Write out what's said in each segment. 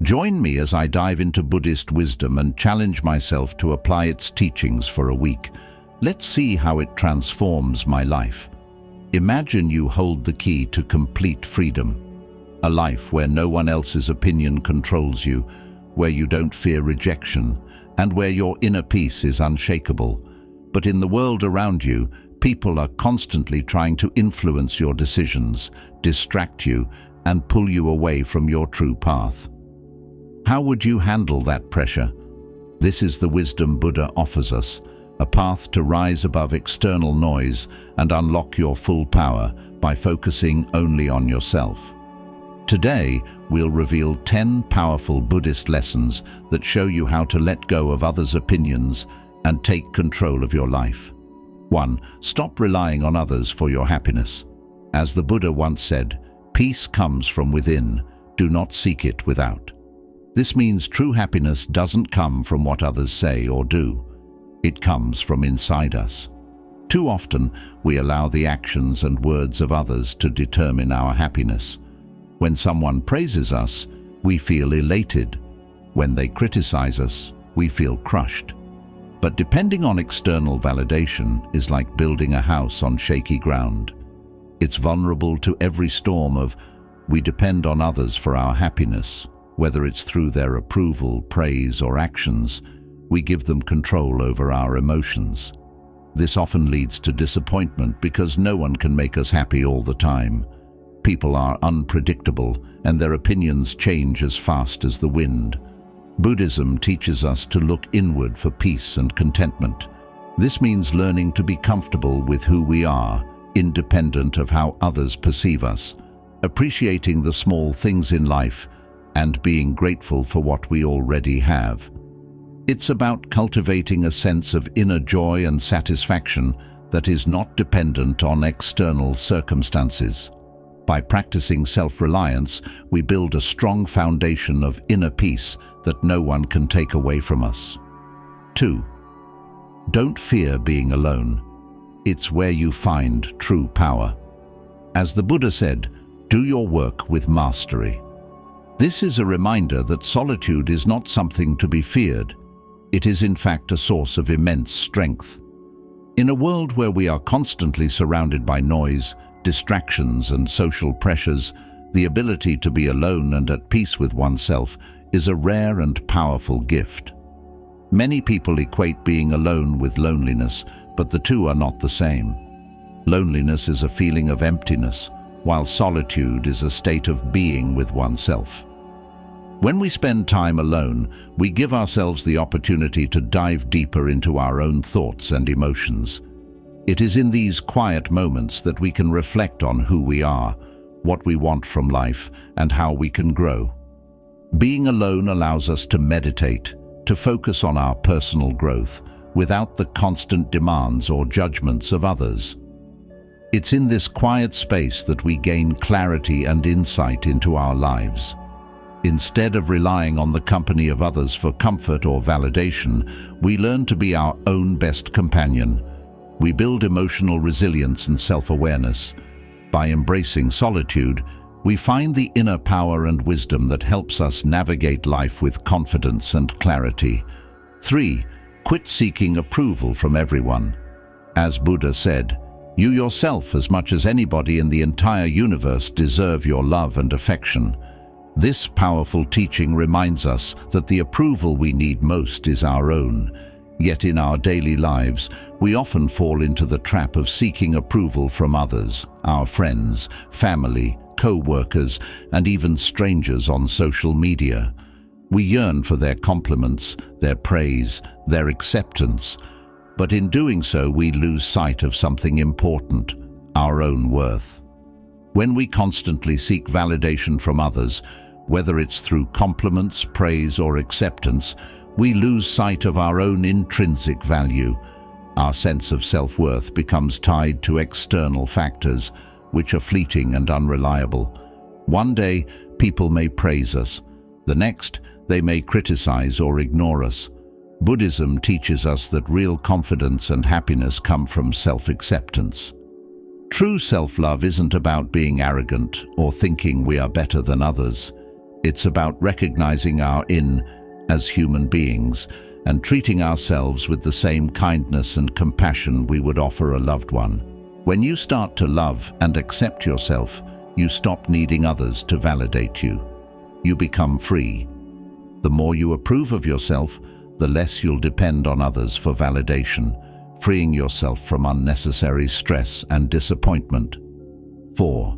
Join me as I dive into Buddhist wisdom and challenge myself to apply its teachings for a week. Let's see how it transforms my life. Imagine you hold the key to complete freedom. A life where no one else's opinion controls you, where you don't fear rejection, and where your inner peace is unshakable. But in the world around you, people are constantly trying to influence your decisions, distract you, and pull you away from your true path. How would you handle that pressure? This is the wisdom Buddha offers us, a path to rise above external noise and unlock your full power by focusing only on yourself. Today, we'll reveal 10 powerful Buddhist lessons that show you how to let go of others' opinions and take control of your life. 1. Stop relying on others for your happiness. As the Buddha once said, "Peace comes from within, do not seek it without." This means true happiness doesn't come from what others say or do. It comes from inside us. Too often, we allow the actions and words of others to determine our happiness. When someone praises us, we feel elated. When they criticize us, we feel crushed. But depending on external validation is like building a house on shaky ground. It's vulnerable to every storm of we depend on others for our happiness. Whether it's through their approval, praise, or actions, we give them control over our emotions. This often leads to disappointment because no one can make us happy all the time. People are unpredictable, and their opinions change as fast as the wind. Buddhism teaches us to look inward for peace and contentment. This means learning to be comfortable with who we are, independent of how others perceive us, appreciating the small things in life, and being grateful for what we already have. It's about cultivating a sense of inner joy and satisfaction that is not dependent on external circumstances. By practicing self-reliance, we build a strong foundation of inner peace that no one can take away from us. 2. Don't fear being alone. It's where you find true power. As the Buddha said, do your work with mastery. This is a reminder that solitude is not something to be feared. It is in fact a source of immense strength. In a world where we are constantly surrounded by noise, distractions, and social pressures, the ability to be alone and at peace with oneself is a rare and powerful gift. Many people equate being alone with loneliness, but the two are not the same. Loneliness is a feeling of emptiness, while solitude is a state of being with oneself. When we spend time alone, we give ourselves the opportunity to dive deeper into our own thoughts and emotions. It is in these quiet moments that we can reflect on who we are, what we want from life, and how we can grow. Being alone allows us to meditate, to focus on our personal growth, without the constant demands or judgments of others. It's in this quiet space that we gain clarity and insight into our lives. Instead of relying on the company of others for comfort or validation, we learn to be our own best companion. We build emotional resilience and self-awareness. By embracing solitude, we find the inner power and wisdom that helps us navigate life with confidence and clarity. 3. Quit seeking approval from everyone. As Buddha said, you yourself, as much as anybody in the entire universe, deserve your love and affection. This powerful teaching reminds us that the approval we need most is our own. Yet in our daily lives, we often fall into the trap of seeking approval from others, our friends, family, co-workers, and even strangers on social media. We yearn for their compliments, their praise, their acceptance, but in doing so we lose sight of something important, our own worth. When we constantly seek validation from others, whether it's through compliments, praise, or acceptance, we lose sight of our own intrinsic value. Our sense of self-worth becomes tied to external factors, which are fleeting and unreliable. One day, people may praise us. The next, they may criticize or ignore us. Buddhism teaches us that real confidence and happiness come from self-acceptance. True self-love isn't about being arrogant or thinking we are better than others. It's about recognizing our in as human beings and treating ourselves with the same kindness and compassion we would offer a loved one. When you start to love and accept yourself, you stop needing others to validate you. You become free. The more you approve of yourself, the less you'll depend on others for validation, freeing yourself from unnecessary stress and disappointment. 4.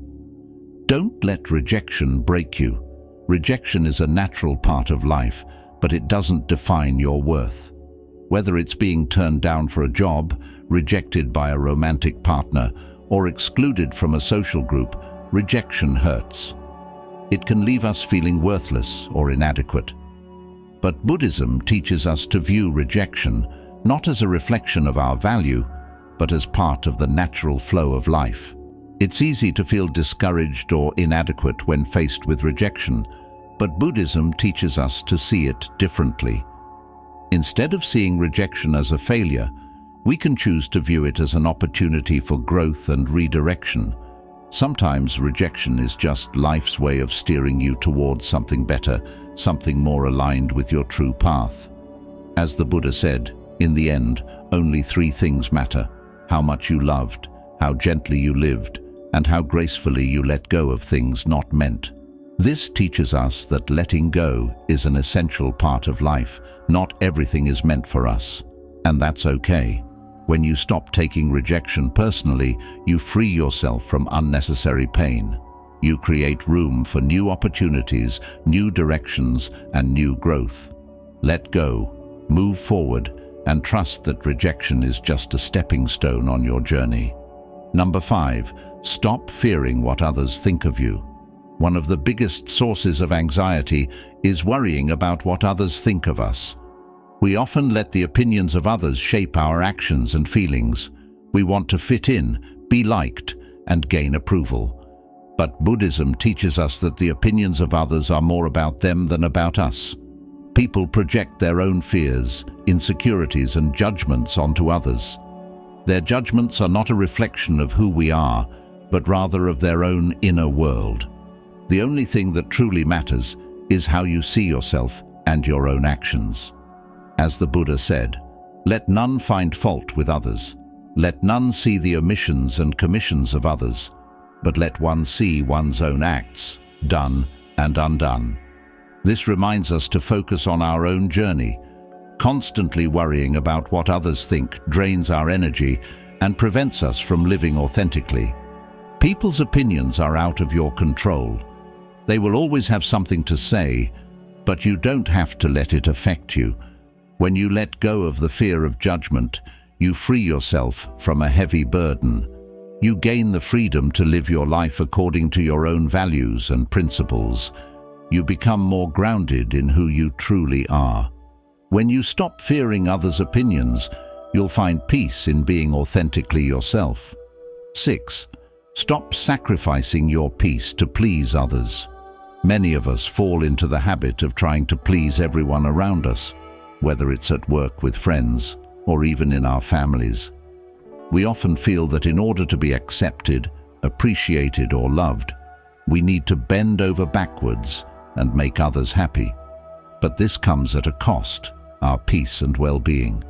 Don't let rejection break you. Rejection is a natural part of life, but it doesn't define your worth. Whether it's being turned down for a job, rejected by a romantic partner, or excluded from a social group, rejection hurts. It can leave us feeling worthless or inadequate. But Buddhism teaches us to view rejection not as a reflection of our value, but as part of the natural flow of life. It's easy to feel discouraged or inadequate when faced with rejection, but Buddhism teaches us to see it differently. Instead of seeing rejection as a failure, we can choose to view it as an opportunity for growth and redirection. Sometimes rejection is just life's way of steering you towards something better, something more aligned with your true path. As the Buddha said, in the end, only 3 things matter: how much you loved, how gently you lived, and how gracefully you let go of things not meant. This teaches us that letting go is an essential part of life. Not everything is meant for us, and that's okay. When you stop taking rejection personally, you free yourself from unnecessary pain. You create room for new opportunities, new directions, and new growth. Let go, move forward, and trust that rejection is just a stepping stone on your journey. Number 5, stop fearing what others think of you. One of the biggest sources of anxiety is worrying about what others think of us. We often let the opinions of others shape our actions and feelings. We want to fit in, be liked, and gain approval. But Buddhism teaches us that the opinions of others are more about them than about us. People project their own fears, insecurities, and judgments onto others. Their judgments are not a reflection of who we are, but rather of their own inner world. The only thing that truly matters is how you see yourself and your own actions. As the Buddha said, "Let none find fault with others. Let none see the omissions and commissions of others, but let one see one's own acts, done and undone." This reminds us to focus on our own journey. Constantly worrying about what others think drains our energy and prevents us from living authentically. People's opinions are out of your control. They will always have something to say, but you don't have to let it affect you. When you let go of the fear of judgment, you free yourself from a heavy burden. You gain the freedom to live your life according to your own values and principles. You become more grounded in who you truly are. When you stop fearing others' opinions, you'll find peace in being authentically yourself. 6. Stop sacrificing your peace to please others. Many of us fall into the habit of trying to please everyone around us, whether it's at work with friends or even in our families. We often feel that in order to be accepted, appreciated, or loved, we need to bend over backwards and make others happy. But this comes at a cost: our peace and well-being.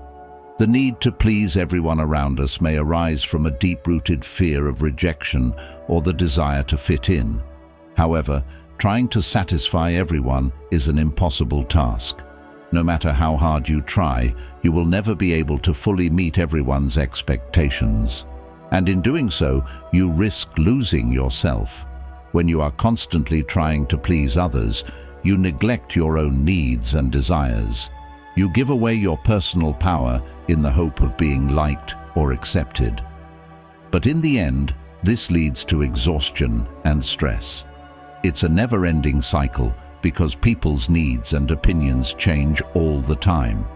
The need to please everyone around us may arise from a deep-rooted fear of rejection or the desire to fit in. However, trying to satisfy everyone is an impossible task. No matter how hard you try, you will never be able to fully meet everyone's expectations. And in doing so, you risk losing yourself. When you are constantly trying to please others, you neglect your own needs and desires. You give away your personal power in the hope of being liked or accepted. But in the end, this leads to exhaustion and stress. It's a never-ending cycle because people's needs and opinions change all the time.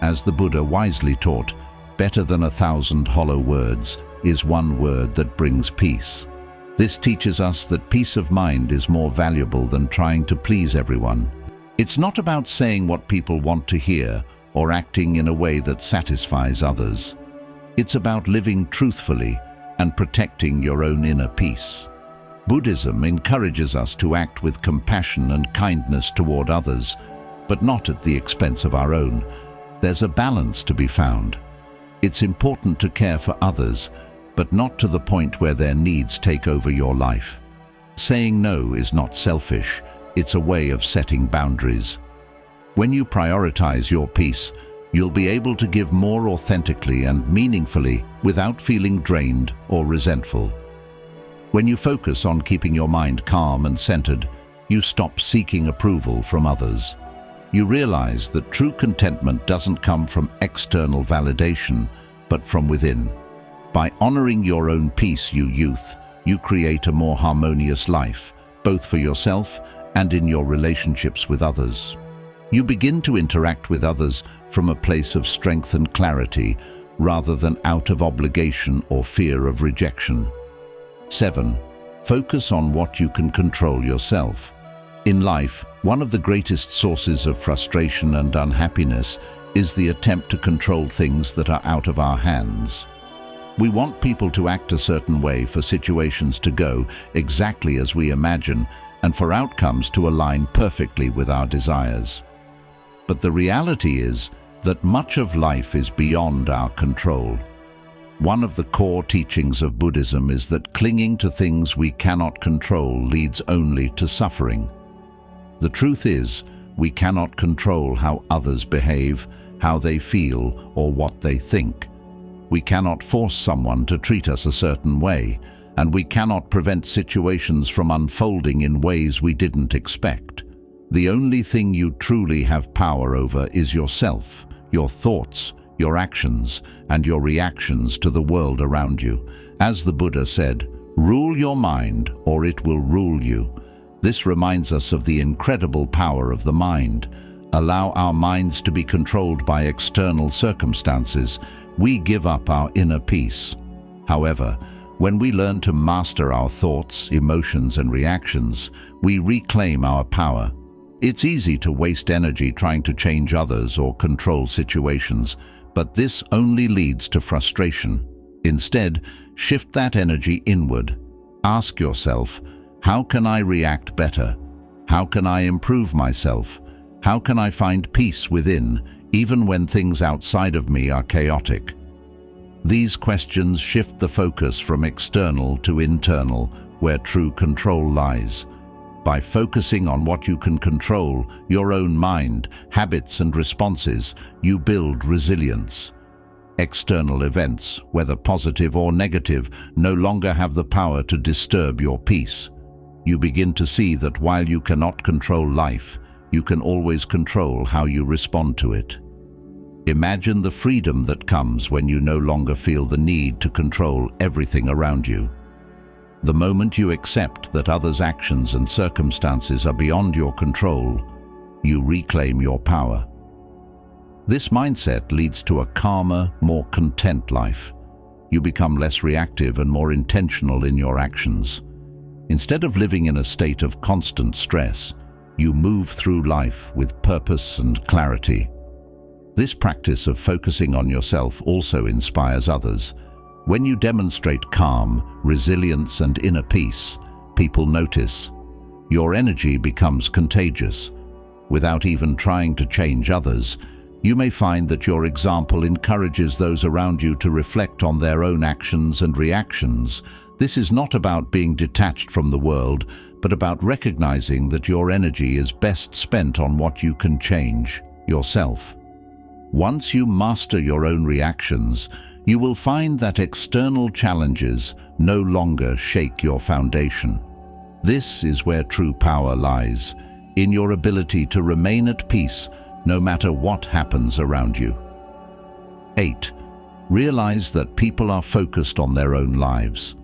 As the Buddha wisely taught, better than 1,000 hollow words is one word that brings peace. This teaches us that peace of mind is more valuable than trying to please everyone. It's not about saying what people want to hear or acting in a way that satisfies others. It's about living truthfully and protecting your own inner peace. Buddhism encourages us to act with compassion and kindness toward others, but not at the expense of our own. There's a balance to be found. It's important to care for others, but not to the point where their needs take over your life. Saying no is not selfish, it's a way of setting boundaries. When you prioritize your peace, you'll be able to give more authentically and meaningfully without feeling drained or resentful. When you focus on keeping your mind calm and centered, you stop seeking approval from others. You realize that true contentment doesn't come from external validation, but from within. By honoring your own peace, you create a more harmonious life, both for yourself and in your relationships with others. You begin to interact with others from a place of strength and clarity, rather than out of obligation or fear of rejection. 7. Focus on what you can control yourself. In life, one of the greatest sources of frustration and unhappiness is the attempt to control things that are out of our hands. We want people to act a certain way, for situations to go exactly as we imagine, and for outcomes to align perfectly with our desires. But the reality is that much of life is beyond our control. One of the core teachings of Buddhism is that clinging to things we cannot control leads only to suffering. The truth is, we cannot control how others behave, how they feel, or what they think. We cannot force someone to treat us a certain way, and we cannot prevent situations from unfolding in ways we didn't expect. The only thing you truly have power over is yourself, your thoughts, your actions, and your reactions to the world around you. As the Buddha said, "Rule your mind, or it will rule you." This reminds us of the incredible power of the mind. Allow our minds to be controlled by external circumstances, we give up our inner peace. However, when we learn to master our thoughts, emotions, and reactions, we reclaim our power. It's easy to waste energy trying to change others or control situations, but this only leads to frustration. Instead, shift that energy inward. Ask yourself, how can I react better? How can I improve myself? How can I find peace within, even when things outside of me are chaotic? These questions shift the focus from external to internal, where true control lies. By focusing on what you can control, your own mind, habits, and responses, you build resilience. External events, whether positive or negative, no longer have the power to disturb your peace. You begin to see that while you cannot control life, you can always control how you respond to it. Imagine the freedom that comes when you no longer feel the need to control everything around you. The moment you accept that others' actions and circumstances are beyond your control, you reclaim your power. This mindset leads to a calmer, more content life. You become less reactive and more intentional in your actions. Instead of living in a state of constant stress, you move through life with purpose and clarity. This practice of focusing on yourself also inspires others. When you demonstrate calm, resilience, and inner peace, people notice. Your energy becomes contagious. Without even trying to change others, you may find that your example encourages those around you to reflect on their own actions and reactions. This is not about being detached from the world, but about recognizing that your energy is best spent on what you can change, yourself. Once you master your own reactions, you will find that external challenges no longer shake your foundation. This is where true power lies, in your ability to remain at peace no matter what happens around you. 8. Realize that people are focused on their own lives.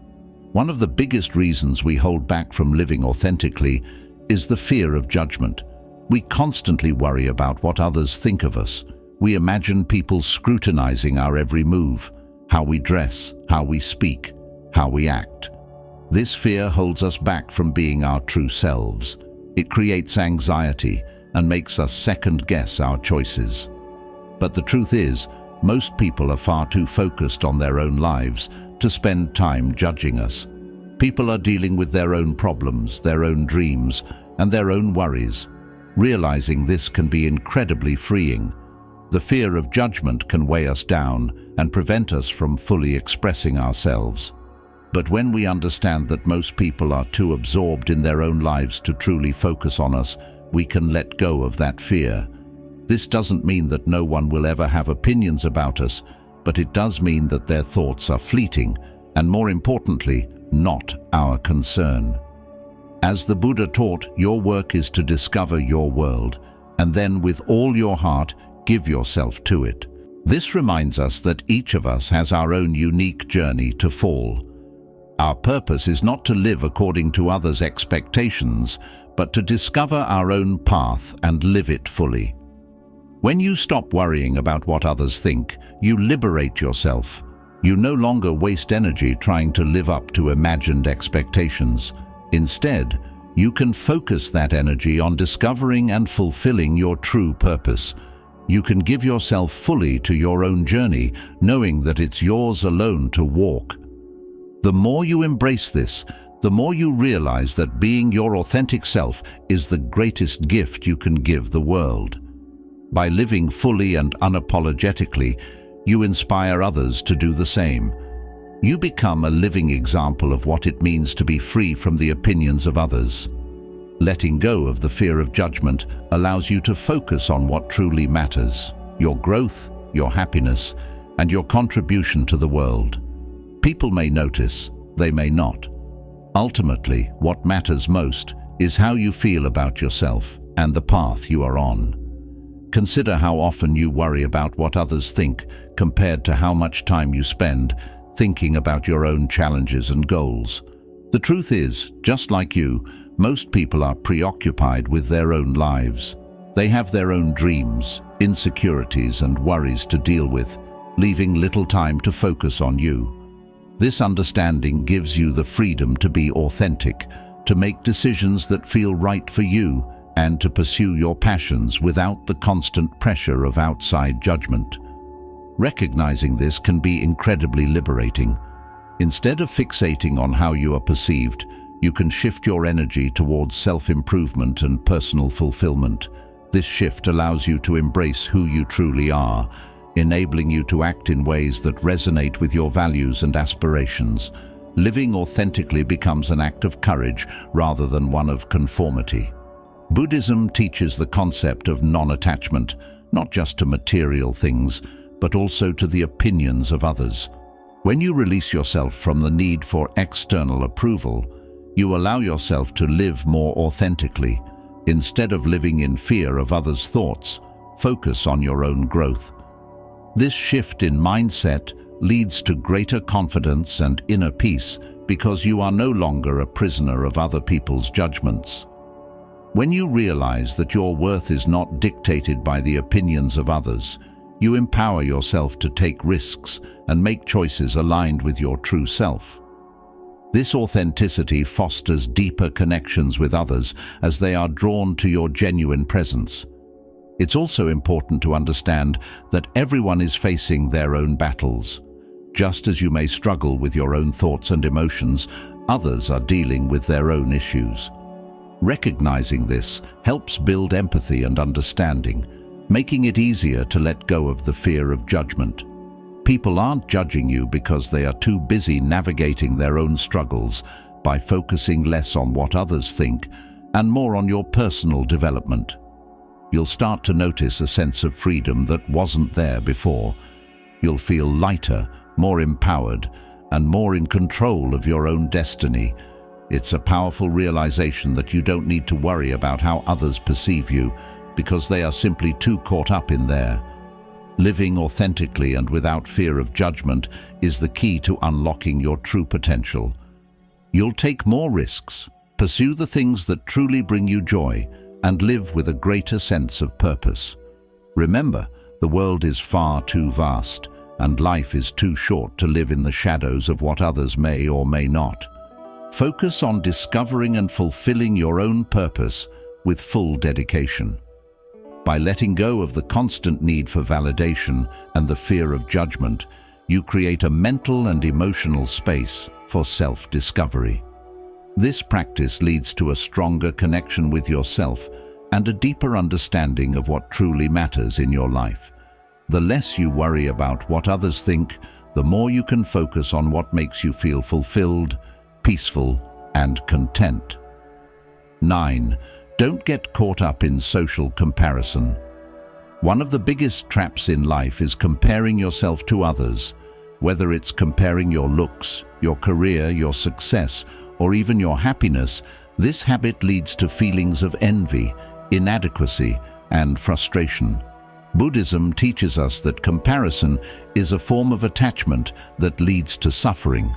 One of the biggest reasons we hold back from living authentically is the fear of judgment. We constantly worry about what others think of us. We imagine people scrutinizing our every move, how we dress, how we speak, how we act. This fear holds us back from being our true selves. It creates anxiety and makes us second-guess our choices. But the truth is, most people are far too focused on their own lives to spend time judging us. People are dealing with their own problems, their own dreams, and their own worries. Realizing this can be incredibly freeing. The fear of judgment can weigh us down and prevent us from fully expressing ourselves. But when we understand that most people are too absorbed in their own lives to truly focus on us, we can let go of that fear. This doesn't mean that no one will ever have opinions about us, but it does mean that their thoughts are fleeting, and more importantly, not our concern. As the Buddha taught, your work is to discover your world, and then with all your heart, give yourself to it. This reminds us that each of us has our own unique journey to fall. Our purpose is not to live according to others' expectations, but to discover our own path and live it fully. When you stop worrying about what others think, you liberate yourself. You no longer waste energy trying to live up to imagined expectations. Instead, you can focus that energy on discovering and fulfilling your true purpose. You can give yourself fully to your own journey, knowing that it's yours alone to walk. The more you embrace this, the more you realize that being your authentic self is the greatest gift you can give the world. By living fully and unapologetically, you inspire others to do the same. You become a living example of what it means to be free from the opinions of others. Letting go of the fear of judgment allows you to focus on what truly matters: your growth, your happiness, and your contribution to the world. People may notice, they may not. Ultimately, what matters most is how you feel about yourself and the path you are on. Consider how often you worry about what others think compared to how much time you spend thinking about your own challenges and goals. The truth is, just like you, most people are preoccupied with their own lives. They have their own dreams, insecurities, and worries to deal with, leaving little time to focus on you. This understanding gives you the freedom to be authentic, to make decisions that feel right for you, and to pursue your passions without the constant pressure of outside judgment. Recognizing this can be incredibly liberating. Instead of fixating on how you are perceived, you can shift your energy towards self-improvement and personal fulfillment. This shift allows you to embrace who you truly are, enabling you to act in ways that resonate with your values and aspirations. Living authentically becomes an act of courage rather than one of conformity. Buddhism teaches the concept of non-attachment, not just to material things, but also to the opinions of others. When you release yourself from the need for external approval, you allow yourself to live more authentically. Instead of living in fear of others' thoughts, focus on your own growth. This shift in mindset leads to greater confidence and inner peace because you are no longer a prisoner of other people's judgments. When you realize that your worth is not dictated by the opinions of others, you empower yourself to take risks and make choices aligned with your true self. This authenticity fosters deeper connections with others as they are drawn to your genuine presence. It's also important to understand that everyone is facing their own battles. Just as you may struggle with your own thoughts and emotions, others are dealing with their own issues. Recognizing this helps build empathy and understanding, making it easier to let go of the fear of judgment. People aren't judging you because they are too busy navigating their own struggles. By focusing less on what others think and more on your personal development, you'll start to notice a sense of freedom that wasn't there before. You'll feel lighter, more empowered, and more in control of your own destiny. It's a powerful realization that you don't need to worry about how others perceive you, because they are simply too caught up in there. Living authentically and without fear of judgment is the key to unlocking your true potential. You'll take more risks, pursue the things that truly bring you joy, and live with a greater sense of purpose. Remember, the world is far too vast, and life is too short to live in the shadows of what others may or may not. Focus on discovering and fulfilling your own purpose with full dedication. By letting go of the constant need for validation and the fear of judgment, you create a mental and emotional space for self-discovery. This practice leads to a stronger connection with yourself and a deeper understanding of what truly matters in your life. The less you worry about what others think, the more you can focus on what makes you feel fulfilled, peaceful, and content. 9. Don't get caught up in social comparison. One of the biggest traps in life is comparing yourself to others, whether it's comparing your looks, your career, your success, or even your happiness. This habit leads to feelings of envy, inadequacy, and frustration. Buddhism teaches us that comparison is a form of attachment that leads to suffering.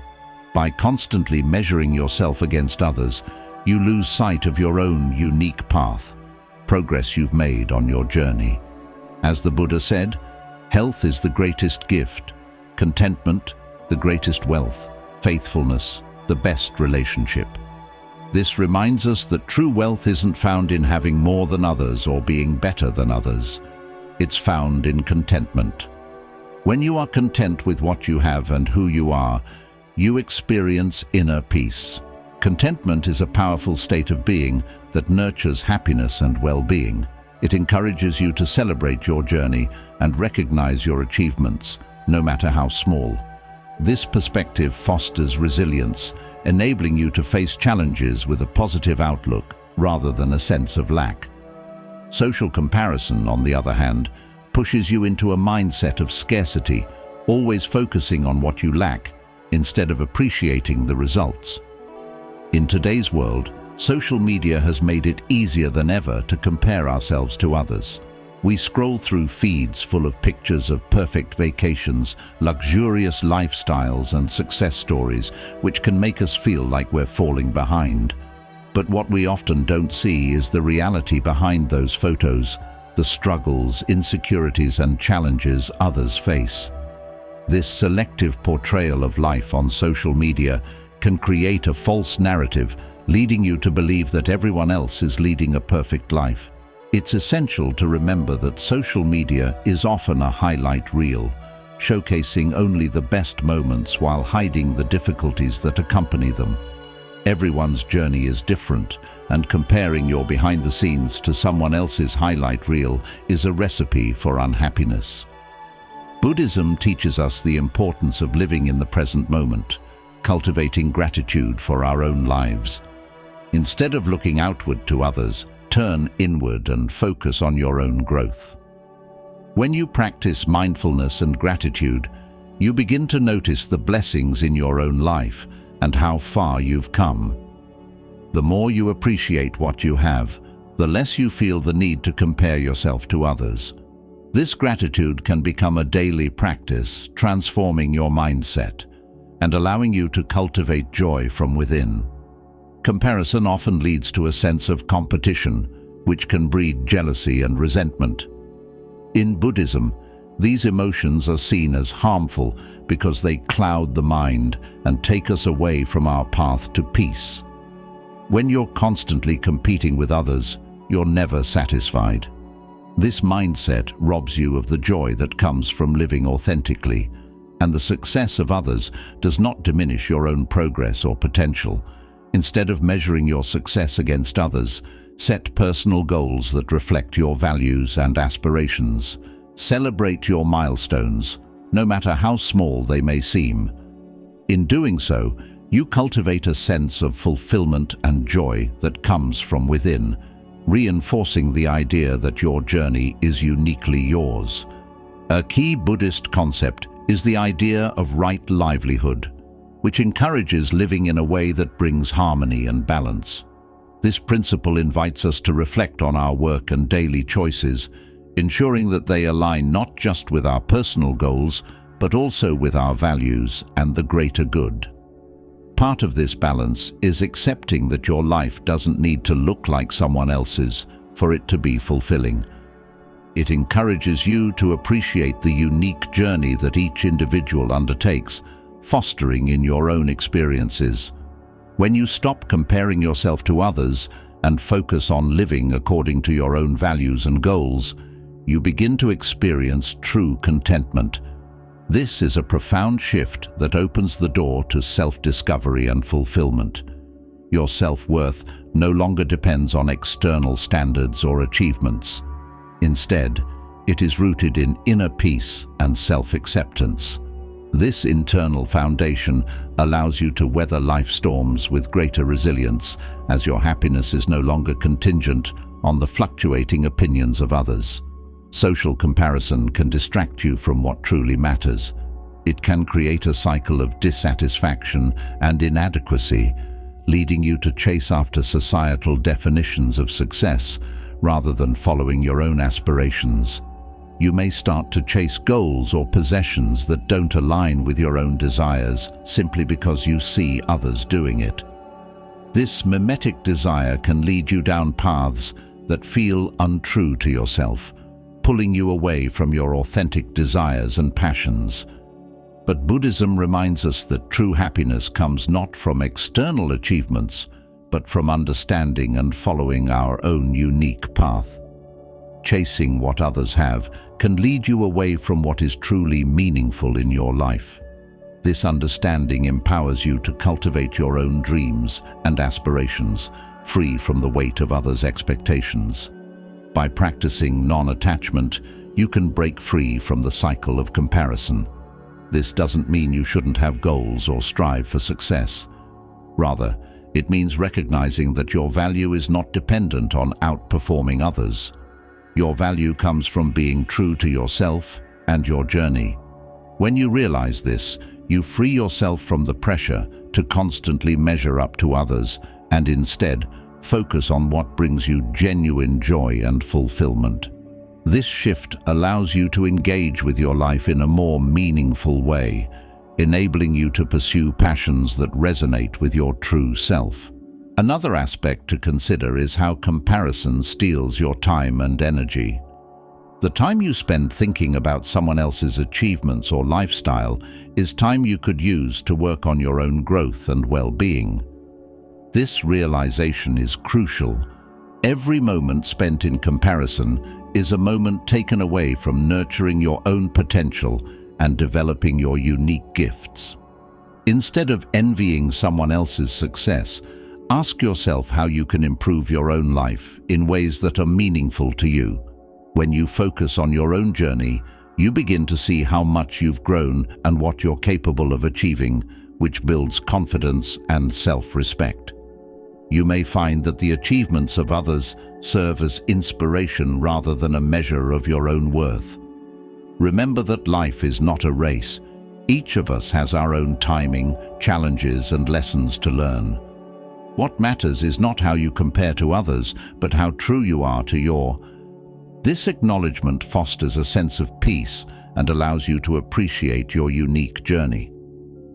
By constantly measuring yourself against others, you lose sight of your own unique path, progress you've made on your journey. As the Buddha said, health is the greatest gift, contentment, the greatest wealth, faithfulness, the best relationship. This reminds us that true wealth isn't found in having more than others or being better than others. It's found in contentment. When you are content with what you have and who you are, you experience inner peace. Contentment is a powerful state of being that nurtures happiness and well-being. It encourages you to celebrate your journey and recognize your achievements, no matter how small. This perspective fosters resilience, enabling you to face challenges with a positive outlook rather than a sense of lack. Social comparison, on the other hand, pushes you into a mindset of scarcity, always focusing on what you lack instead of appreciating the results. In today's world, social media has made it easier than ever to compare ourselves to others. We scroll through feeds full of pictures of perfect vacations, luxurious lifestyles, and success stories, which can make us feel like we're falling behind. But what we often don't see is the reality behind those photos, the struggles, insecurities, and challenges others face. This selective portrayal of life on social media can create a false narrative, leading you to believe that everyone else is leading a perfect life. It's essential to remember that social media is often a highlight reel, showcasing only the best moments while hiding the difficulties that accompany them. Everyone's journey is different, and comparing your behind the scenes to someone else's highlight reel is a recipe for unhappiness. Buddhism teaches us the importance of living in the present moment, cultivating gratitude for our own lives. Instead of looking outward to others, turn inward and focus on your own growth. When you practice mindfulness and gratitude, you begin to notice the blessings in your own life and how far you've come. The more you appreciate what you have, the less you feel the need to compare yourself to others. This gratitude can become a daily practice, transforming your mindset and allowing you to cultivate joy from within. Comparison often leads to a sense of competition, which can breed jealousy and resentment. In Buddhism, these emotions are seen as harmful because they cloud the mind and take us away from our path to peace. When you're constantly competing with others, you're never satisfied. This mindset robs you of the joy that comes from living authentically, and the success of others does not diminish your own progress or potential. Instead of measuring your success against others, set personal goals that reflect your values and aspirations. Celebrate your milestones, no matter how small they may seem. In doing so, you cultivate a sense of fulfillment and joy that comes from within, reinforcing the idea that your journey is uniquely yours. A key Buddhist concept is the idea of right livelihood, which encourages living in a way that brings harmony and balance. This principle invites us to reflect on our work and daily choices, ensuring that they align not just with our personal goals, but also with our values and the greater good. Part of this balance is accepting that your life doesn't need to look like someone else's for it to be fulfilling. It encourages you to appreciate the unique journey that each individual undertakes, fostering in your own experiences. When you stop comparing yourself to others and focus on living according to your own values and goals, you begin to experience true contentment. This is a profound shift that opens the door to self-discovery and fulfillment. Your self-worth no longer depends on external standards or achievements. Instead, it is rooted in inner peace and self-acceptance. This internal foundation allows you to weather life storms with greater resilience, as your happiness is no longer contingent on the fluctuating opinions of others. Social comparison can distract you from what truly matters. It can create a cycle of dissatisfaction and inadequacy, leading you to chase after societal definitions of success rather than following your own aspirations. You may start to chase goals or possessions that don't align with your own desires simply because you see others doing it. This mimetic desire can lead you down paths that feel untrue to yourself, pulling you away from your authentic desires and passions. But Buddhism reminds us that true happiness comes not from external achievements, but from understanding and following our own unique path. Chasing what others have can lead you away from what is truly meaningful in your life. This understanding empowers you to cultivate your own dreams and aspirations, free from the weight of others' expectations. By practicing non-attachment, you can break free from the cycle of comparison. This doesn't mean you shouldn't have goals or strive for success. Rather, it means recognizing that your value is not dependent on outperforming others. Your value comes from being true to yourself and your journey. When you realize this, you free yourself from the pressure to constantly measure up to others and instead focus on what brings you genuine joy and fulfillment. This shift allows you to engage with your life in a more meaningful way, enabling you to pursue passions that resonate with your true self. Another aspect to consider is how comparison steals your time and energy. The time you spend thinking about someone else's achievements or lifestyle is time you could use to work on your own growth and well-being. This realization is crucial. Every moment spent in comparison is a moment taken away from nurturing your own potential and developing your unique gifts. Instead of envying someone else's success, ask yourself how you can improve your own life in ways that are meaningful to you. When you focus on your own journey, you begin to see how much you've grown and what you're capable of achieving, which builds confidence and self-respect. You may find that the achievements of others serve as inspiration rather than a measure of your own worth. Remember that life is not a race. Each of us has our own timing, challenges, and lessons to learn. What matters is not how you compare to others, but how true you are to your. This acknowledgement fosters a sense of peace and allows you to appreciate your unique journey.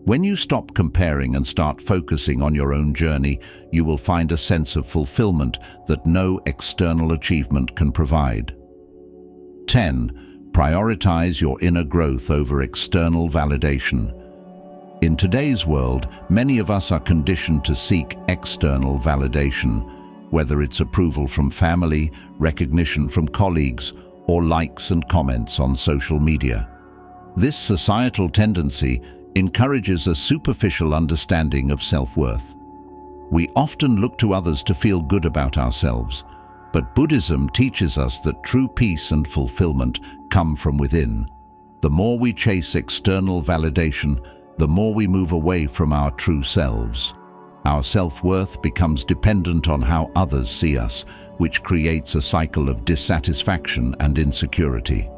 When you stop comparing and start focusing on your own journey, you will find a sense of fulfillment that no external achievement can provide. 10. Prioritize your inner growth over external validation. In today's world, many of us are conditioned to seek external validation, whether it's approval from family, recognition from colleagues, or likes and comments on social media. This societal tendency encourages a superficial understanding of self-worth. We often look to others to feel good about ourselves, but Buddhism teaches us that true peace and fulfillment come from within. The more we chase external validation, the more we move away from our true selves. Our self-worth becomes dependent on how others see us, which creates a cycle of dissatisfaction and insecurity.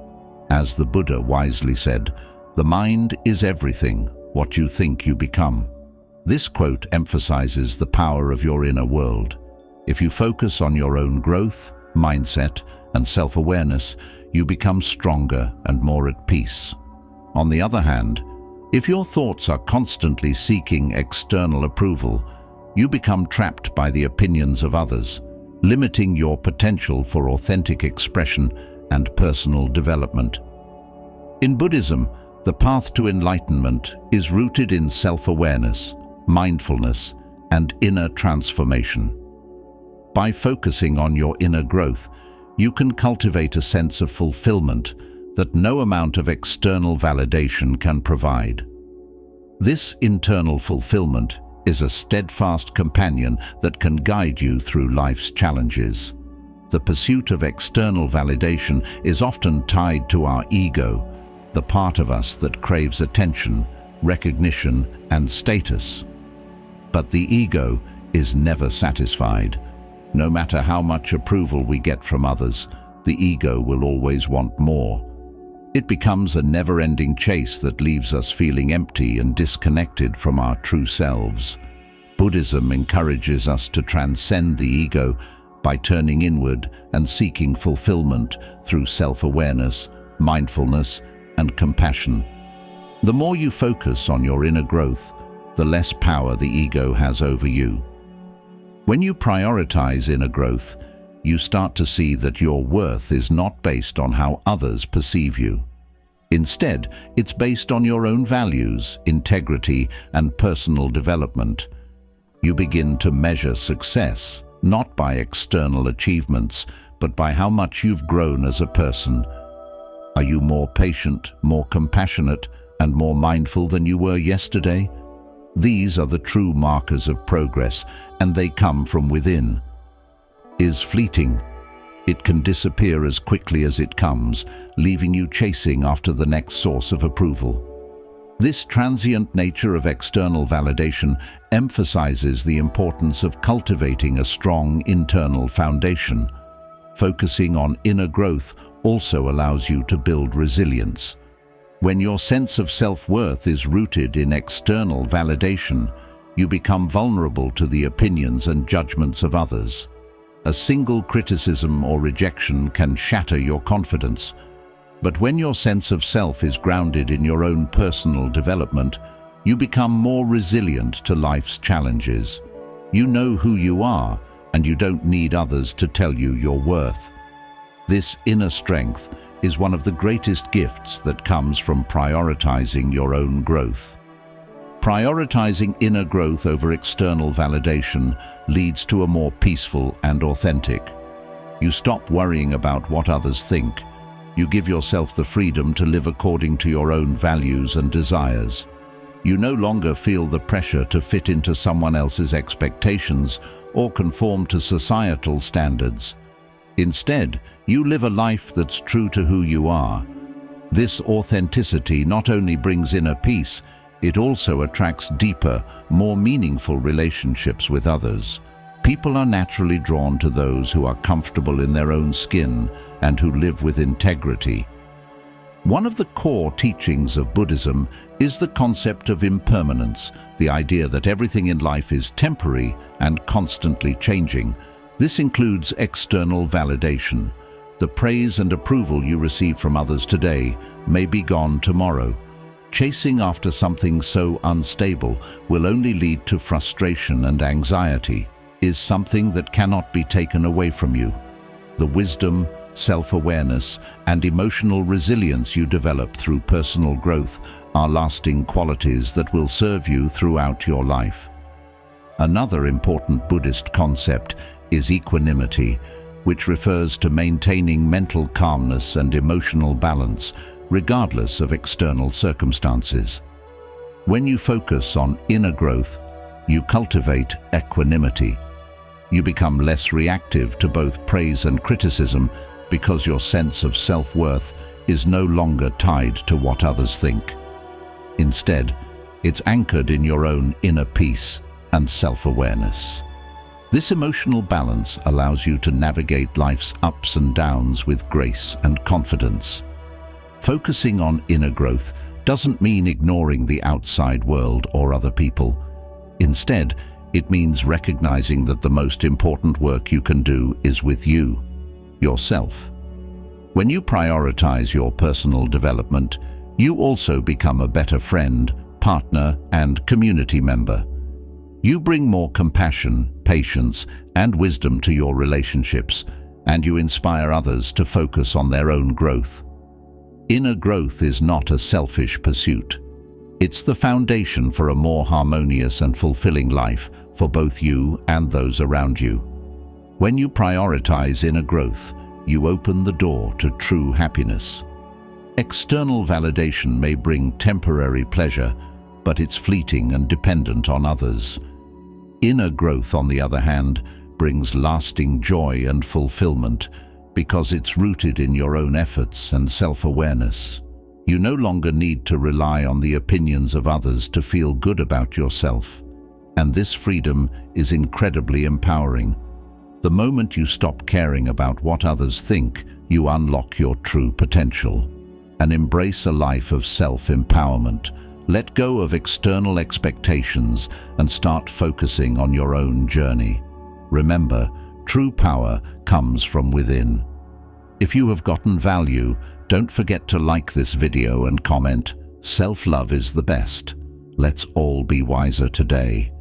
As the Buddha wisely said, "The mind is everything. What you think, you become." This quote emphasizes the power of your inner world. If you focus on your own growth, mindset, and self-awareness, you become stronger and more at peace. On the other hand, if your thoughts are constantly seeking external approval, you become trapped by the opinions of others, limiting your potential for authentic expression and personal development. In Buddhism, the path to enlightenment is rooted in self-awareness, mindfulness, and inner transformation. By focusing on your inner growth, you can cultivate a sense of fulfillment that no amount of external validation can provide. This internal fulfillment is a steadfast companion that can guide you through life's challenges. The pursuit of external validation is often tied to our ego, the part of us that craves attention, recognition, and status. But the ego is never satisfied. No matter how much approval we get from others, the ego will always want more. It becomes a never-ending chase that leaves us feeling empty and disconnected from our true selves. Buddhism encourages us to transcend the ego by turning inward and seeking fulfillment through self-awareness, mindfulness, and compassion. The more you focus on your inner growth, the less power the ego has over you. When you prioritize inner growth, you start to see that your worth is not based on how others perceive you. Instead, it's based on your own values, integrity, and personal development. You begin to measure success, not by external achievements, but by how much you've grown as a person. Are you more patient, more compassionate, and more mindful than you were yesterday? These are the true markers of progress, and they come from within. Is fleeting. It can disappear as quickly as it comes, leaving you chasing after the next source of approval. This transient nature of external validation emphasizes the importance of cultivating a strong internal foundation. Focusing on inner growth also allows you to build resilience. When your sense of self-worth is rooted in external validation, you become vulnerable to the opinions and judgments of others. A single criticism or rejection can shatter your confidence. But when your sense of self is grounded in your own personal development, you become more resilient to life's challenges. You know who you are, and you don't need others to tell you your worth. This inner strength is one of the greatest gifts that comes from prioritizing your own growth. Prioritizing inner growth over external validation leads to a more peaceful and authentic. You stop worrying about what others think. You give yourself the freedom to live according to your own values and desires. You no longer feel the pressure to fit into someone else's expectations or conform to societal standards. Instead, you live a life that's true to who you are. This authenticity not only brings inner peace, it also attracts deeper, more meaningful relationships with others. People are naturally drawn to those who are comfortable in their own skin and who live with integrity. One of the core teachings of Buddhism is the concept of impermanence, the idea that everything in life is temporary and constantly changing. This includes external validation. The praise and approval you receive from others today may be gone tomorrow. Chasing after something so unstable will only lead to frustration and anxiety. Is something that cannot be taken away from you. The wisdom, self-awareness, and emotional resilience you develop through personal growth are lasting qualities that will serve you throughout your life. Another important Buddhist concept is equanimity, which refers to maintaining mental calmness and emotional balance regardless of external circumstances. When you focus on inner growth, you cultivate equanimity. You become less reactive to both praise and criticism because your sense of self-worth is no longer tied to what others think. Instead, it's anchored in your own inner peace and self-awareness. This emotional balance allows you to navigate life's ups and downs with grace and confidence. Focusing on inner growth doesn't mean ignoring the outside world or other people. Instead, it means recognizing that the most important work you can do is with you, yourself. When you prioritize your personal development, you also become a better friend, partner, and community member. You bring more compassion, patience, and wisdom to your relationships, and you inspire others to focus on their own growth. Inner growth is not a selfish pursuit. It's the foundation for a more harmonious and fulfilling life for both you and those around you. When you prioritize inner growth, you open the door to true happiness. External validation may bring temporary pleasure, but it's fleeting and dependent on others. Inner growth, on the other hand, brings lasting joy and fulfillment because it's rooted in your own efforts and self-awareness. You no longer need to rely on the opinions of others to feel good about yourself, and this freedom is incredibly empowering. The moment you stop caring about what others think, you unlock your true potential and embrace a life of self-empowerment. Let go of external expectations and start focusing on your own journey. Remember, true power comes from within. If you have gotten value, don't forget to like this video and comment. Self-love is the best. Let's all be wiser today.